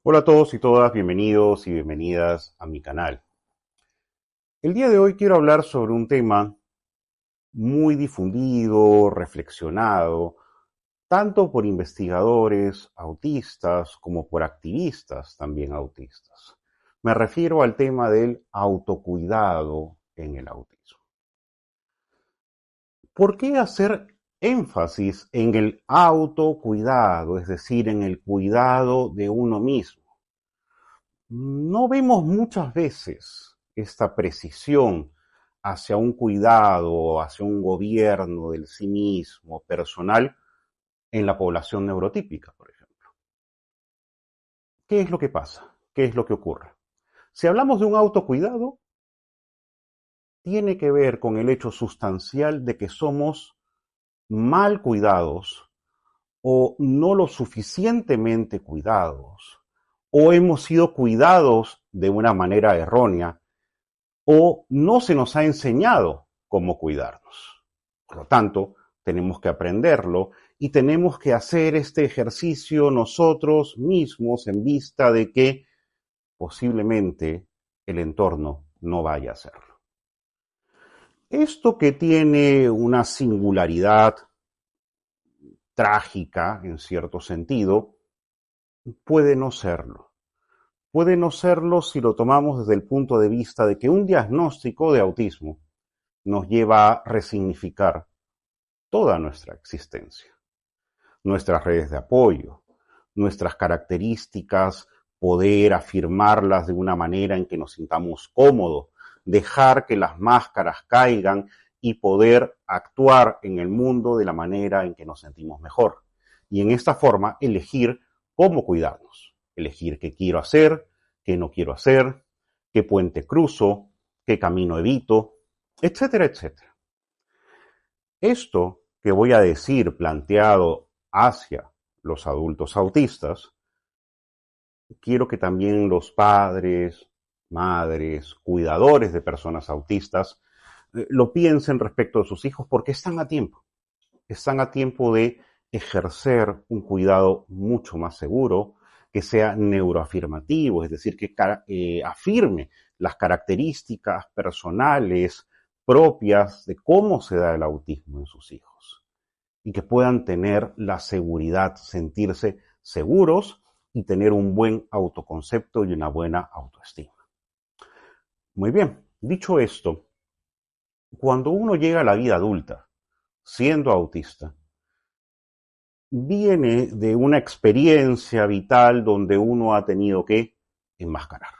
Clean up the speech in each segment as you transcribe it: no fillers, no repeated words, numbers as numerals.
Hola a todos y todas, bienvenidos y bienvenidas a mi canal. El día de hoy quiero hablar sobre un tema muy difundido, reflexionado, tanto por investigadores autistas como por activistas también autistas. Me refiero al tema del autocuidado en el autismo. ¿Por qué hacer énfasis en el autocuidado, es decir, en el cuidado de uno mismo? No vemos muchas veces esta precisión hacia un cuidado, hacia un gobierno del sí mismo, personal, en la población neurotípica, por ejemplo. ¿Qué es lo que pasa? ¿Qué es lo que ocurre? Si hablamos de un autocuidado, tiene que ver con el hecho sustancial de que somos mal cuidados o no lo suficientemente cuidados o hemos sido cuidados de una manera errónea o no se nos ha enseñado cómo cuidarnos. Por lo tanto, tenemos que aprenderlo y tenemos que hacer este ejercicio nosotros mismos en vista de que posiblemente el entorno no vaya a hacerlo. Esto que tiene una singularidad trágica en cierto sentido, puede no serlo. Puede no serlo si lo tomamos desde el punto de vista de que un diagnóstico de autismo nos lleva a resignificar toda nuestra existencia, nuestras redes de apoyo, nuestras características, poder afirmarlas de una manera en que nos sintamos cómodos, dejar que las máscaras caigan y poder actuar en el mundo de la manera en que nos sentimos mejor. Y en esta forma elegir cómo cuidarnos, elegir qué quiero hacer, qué no quiero hacer, qué puente cruzo, qué camino evito, etcétera, etcétera. Esto que voy a decir planteado hacia los adultos autistas, quiero que también los padres, madres, cuidadores de personas autistas lo piensen respecto de sus hijos porque están a tiempo de ejercer un cuidado mucho más seguro, que sea neuroafirmativo, es decir, que afirme las características personales propias de cómo se da el autismo en sus hijos y que puedan tener la seguridad, sentirse seguros y tener un buen autoconcepto y una buena autoestima. Muy bien, dicho esto, cuando uno llega a la vida adulta siendo autista, viene de una experiencia vital donde uno ha tenido que enmascarar.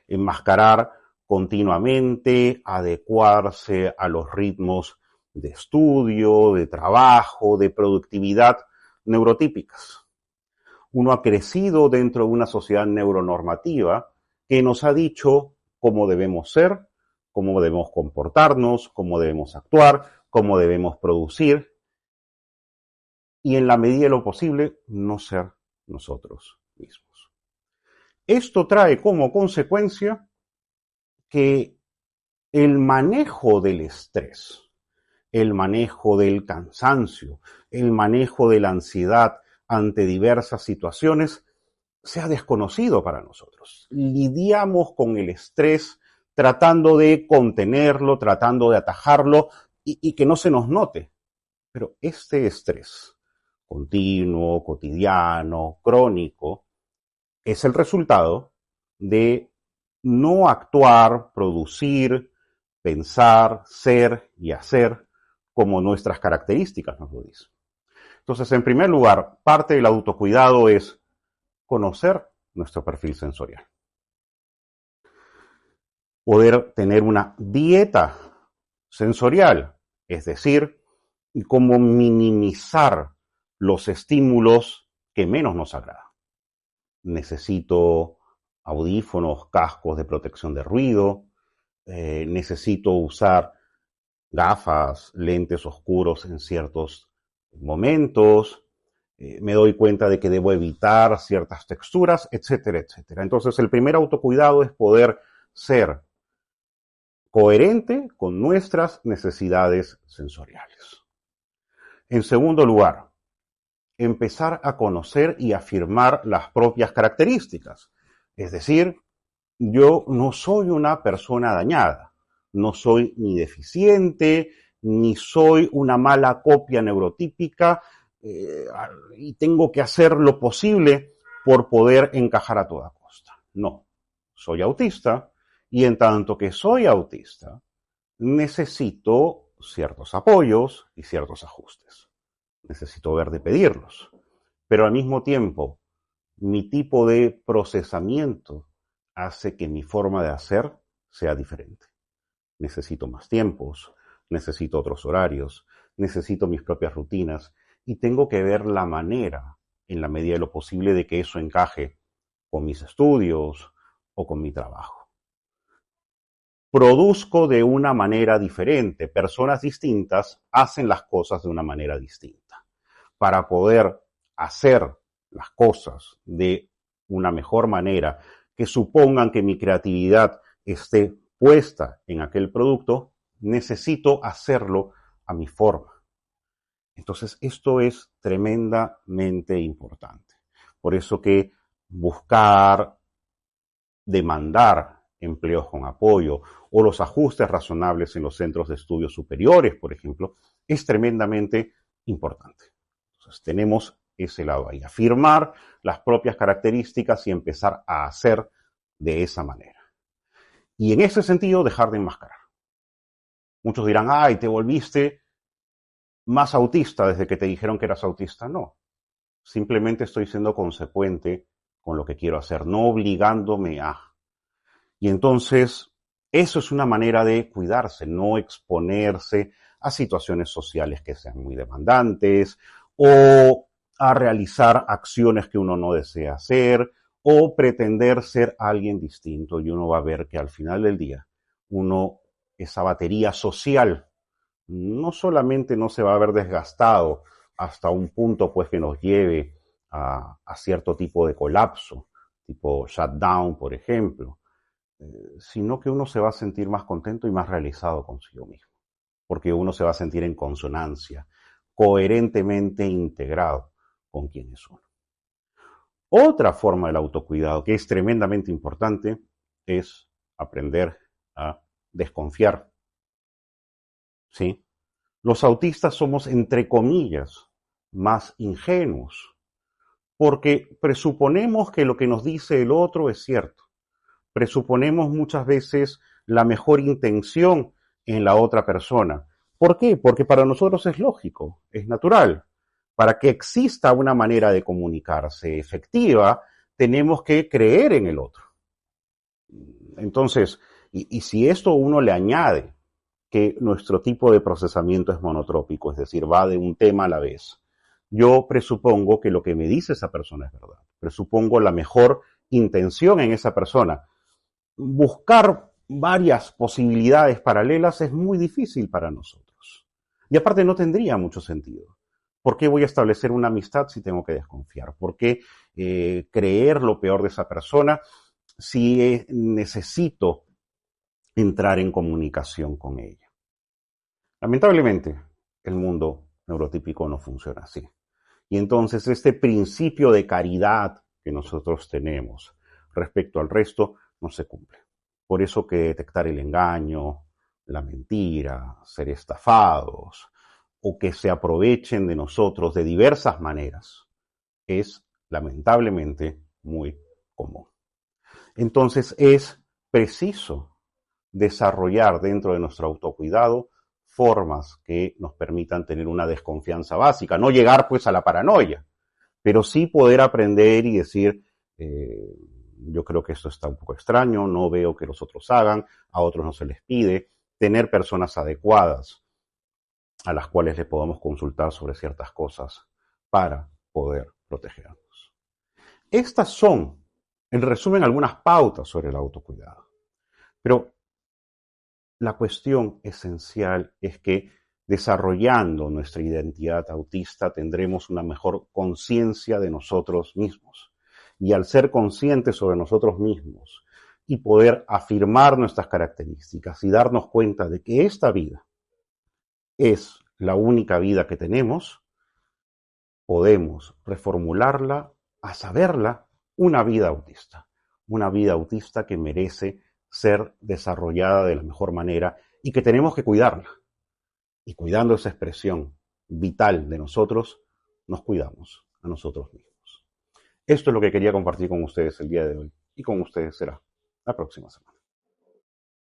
Enmascarar continuamente, adecuarse a los ritmos de estudio, de trabajo, de productividad neurotípicas. Uno ha crecido dentro de una sociedad neuronormativa que nos ha dicho cómo debemos ser, cómo debemos comportarnos, cómo debemos actuar, cómo debemos producir y en la medida de lo posible no ser nosotros mismos. Esto trae como consecuencia que el manejo del estrés, el manejo del cansancio, el manejo de la ansiedad ante diversas situaciones sea desconocido para nosotros. Lidiamos con el estrés tratando de contenerlo, tratando de atajarlo y que no se nos note. Pero este estrés continuo, cotidiano, crónico, es el resultado de no actuar, producir, pensar, ser y hacer como nuestras características nos lo dicen. Entonces, en primer lugar, parte del autocuidado es conocer nuestro perfil sensorial. Poder tener una dieta sensorial, es decir, cómo minimizar los estímulos que menos nos agradan. Necesito audífonos, cascos de protección de ruido, necesito usar gafas, lentes oscuros en ciertos momentos, me doy cuenta de que debo evitar ciertas texturas, etcétera, etcétera. Entonces, el primer autocuidado es poder ser coherente con nuestras necesidades sensoriales. En segundo lugar, empezar a conocer y afirmar las propias características. Es decir, yo no soy una persona dañada, no soy ni deficiente, ni soy una mala copia neurotípica, y tengo que hacer lo posible por poder encajar a toda costa. No, soy autista y en tanto que soy autista, necesito ciertos apoyos y ciertos ajustes. Necesito ver de pedirlos. Pero al mismo tiempo, mi tipo de procesamiento hace que mi forma de hacer sea diferente. Necesito más tiempos, necesito otros horarios, necesito mis propias rutinas y tengo que ver la manera, en la medida de lo posible, de que eso encaje con mis estudios o con mi trabajo. Produzco de una manera diferente. Personas distintas hacen las cosas de una manera distinta. Para poder hacer las cosas de una mejor manera, que supongan que mi creatividad esté puesta en aquel producto, necesito hacerlo a mi forma. Entonces, esto es tremendamente importante. Por eso que buscar, demandar empleos con apoyo o los ajustes razonables en los centros de estudios superiores, por ejemplo, es tremendamente importante. Entonces, tenemos ese lado ahí, afirmar las propias características y empezar a hacer de esa manera. Y en ese sentido, dejar de enmascarar. Muchos dirán, ay, te volviste más autista desde que te dijeron que eras autista. No, simplemente estoy siendo consecuente con lo que quiero hacer, no obligándome a. Y entonces, eso es una manera de cuidarse, no exponerse a situaciones sociales que sean muy demandantes o a realizar acciones que uno no desea hacer o pretender ser alguien distinto. Y uno va a ver que al final del día, esa batería social, no solamente no se va a ver desgastado hasta un punto pues que nos lleve a cierto tipo de colapso, tipo shutdown, por ejemplo, sino que uno se va a sentir más contento y más realizado consigo mismo, porque uno se va a sentir en consonancia, coherentemente integrado con quien es uno. Otra forma del autocuidado que es tremendamente importante es aprender a desconfiar. ¿Sí? Los autistas somos, entre comillas, más ingenuos, porque presuponemos que lo que nos dice el otro es cierto. Presuponemos muchas veces la mejor intención en la otra persona. ¿Por qué? Porque para nosotros es lógico, es natural. Para que exista una manera de comunicarse efectiva, tenemos que creer en el otro. Entonces, y si esto uno le añade que nuestro tipo de procesamiento es monotrópico, es decir, va de un tema a la vez, yo presupongo que lo que me dice esa persona es verdad. Presupongo la mejor intención en esa persona. Buscar varias posibilidades paralelas es muy difícil para nosotros. Y aparte no tendría mucho sentido. ¿Por qué voy a establecer una amistad si tengo que desconfiar? ¿Por qué creer lo peor de esa persona si necesito entrar en comunicación con ella? Lamentablemente, el mundo neurotípico no funciona así. Y entonces este principio de caridad que nosotros tenemos respecto al resto no se cumple. Por eso que detectar el engaño, la mentira, ser estafados o que se aprovechen de nosotros de diversas maneras es lamentablemente muy común. Entonces es preciso desarrollar dentro de nuestro autocuidado formas que nos permitan tener una desconfianza básica, no llegar pues a la paranoia, pero sí poder aprender y decir, yo creo que esto está un poco extraño, no veo que los otros hagan, a otros no se les pide, tener personas adecuadas a las cuales le podamos consultar sobre ciertas cosas para poder protegernos. Estas son, en resumen, algunas pautas sobre el autocuidado. Pero la cuestión esencial es que desarrollando nuestra identidad autista tendremos una mejor conciencia de nosotros mismos. Y al ser conscientes sobre nosotros mismos y poder afirmar nuestras características y darnos cuenta de que esta vida es la única vida que tenemos, podemos reformularla a saberla una vida autista que merece ser desarrollada de la mejor manera y que tenemos que cuidarla. Y cuidando esa expresión vital de nosotros, nos cuidamos a nosotros mismos. Esto es lo que quería compartir con ustedes el día de hoy y con ustedes será la próxima semana.